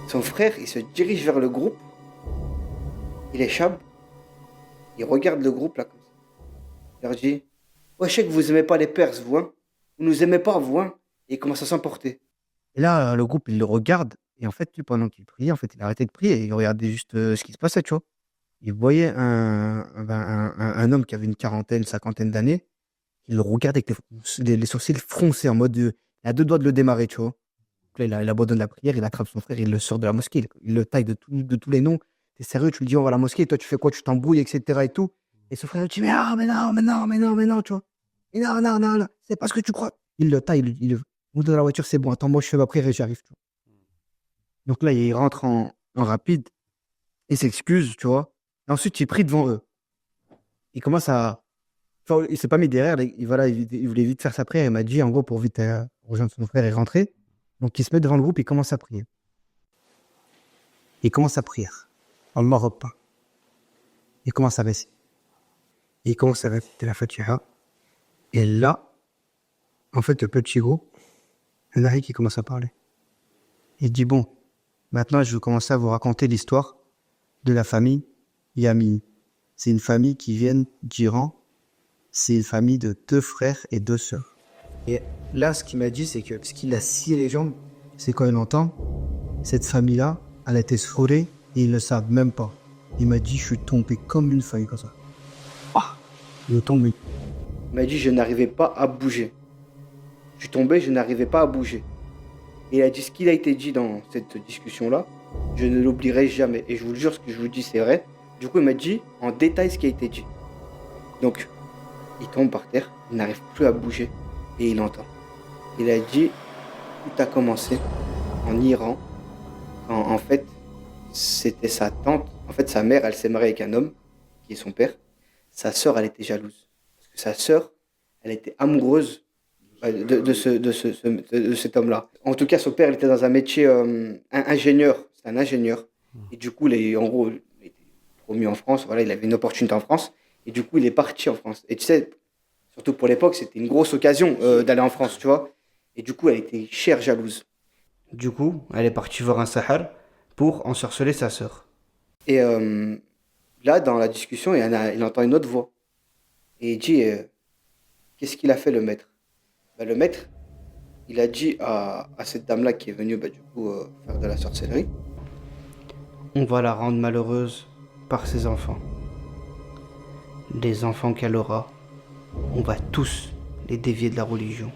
Son frère, il se dirige vers le groupe, il est chab, il regarde le groupe là comme ça. Il leur dit, ouais, je sais que vous aimez pas les Perses, vous, hein. Vous nous aimez pas, vous, hein. Et il commence à s'emporter. Et là, le groupe, il le regarde. Et en fait, lui, pendant qu'il priait, en fait, il a arrêté de prier et il regardait juste ce qui se passait, tu vois. Il voyait un homme qui avait une quarantaine, cinquantaine d'années. Il le regarde avec les sourcils froncés en mode, il a deux doigts de le démarrer, tu vois. Donc là, il abandonne la prière, il attrape son frère, il le sort de la mosquée, il le taille de tous les noms. T'es sérieux, tu lui dis, on va à la mosquée, et toi, tu fais quoi? Tu t'embrouilles, etc. et tout. Et son frère, il dit, mais non, mais non, mais non, mais non, mais non, tu vois. Mais non, non, non, non, c'est pas ce que tu crois. Il le taille, il le monte dans la voiture, c'est bon, attends, moi, je fais ma prière et j'arrive, tu vois. Donc là, il rentre en rapide, il s'excuse, tu vois. Et ensuite, il prie devant eux. Il commence à. Enfin, il s'est pas mis derrière, voilà, il voulait vite faire sa prière. Il m'a dit, en gros, pour vite rejoindre son frère et rentrer. Donc, il se met devant le groupe, il commence à prier. Il commence à prier. Allah Akbar. Il commence à baisser. Il commence à répéter la Fatiha. Et là, en fait, le petit groupe, il y en a qui commence à parler. Il dit, bon, maintenant, je vais commencer à vous raconter l'histoire de la famille Yamini. C'est une famille qui vient d'Iran. C'est une famille de 2 frères et 2 sœurs. Et là, ce qu'il m'a dit, c'est que ce qu'il a scié les jambes, c'est quand il entend cette famille-là, elle a été sfourée et ils ne le savent même pas. Il m'a dit, je suis tombé comme une feuille, comme ça. Ah, il est tombé. Il m'a dit, je n'arrivais pas à bouger. Je suis tombé, je n'arrivais pas à bouger. Et il a dit ce qu'il a été dit dans cette discussion-là, je ne l'oublierai jamais. Et je vous le jure, ce que je vous dis, c'est vrai. Du coup, il m'a dit en détail ce qui a été dit. Donc, il tombe par terre, il n'arrive plus à bouger et il entend. Il a dit, tout a commencé en Iran, quand en fait, c'était sa tante. En fait, sa mère, elle s'est mariée avec un homme, qui est son père. Sa sœur, elle était jalouse. Parce que sa sœur, elle était amoureuse de cet homme-là. En tout cas, son père, il était dans un métier ingénieur. C'est un ingénieur. Et du coup, en gros, il était promu en France. Voilà, il avait une opportunité en France. Et du coup, il est parti en France. Et tu sais, surtout pour l'époque, c'était une grosse occasion d'aller en France, tu vois. Et du coup, elle était chère jalouse. Du coup, elle est partie voir un sahar pour ensorceler sa sœur. Et là, dans la discussion, il entend une autre voix. Et il dit, qu'est-ce qu'il a fait le maître? Bah, le maître, il a dit à cette dame-là qui est venue bah, du coup faire de la sorcellerie, on va la rendre malheureuse par ses enfants. Les enfants qu'elle aura, on va tous les dévier de la religion.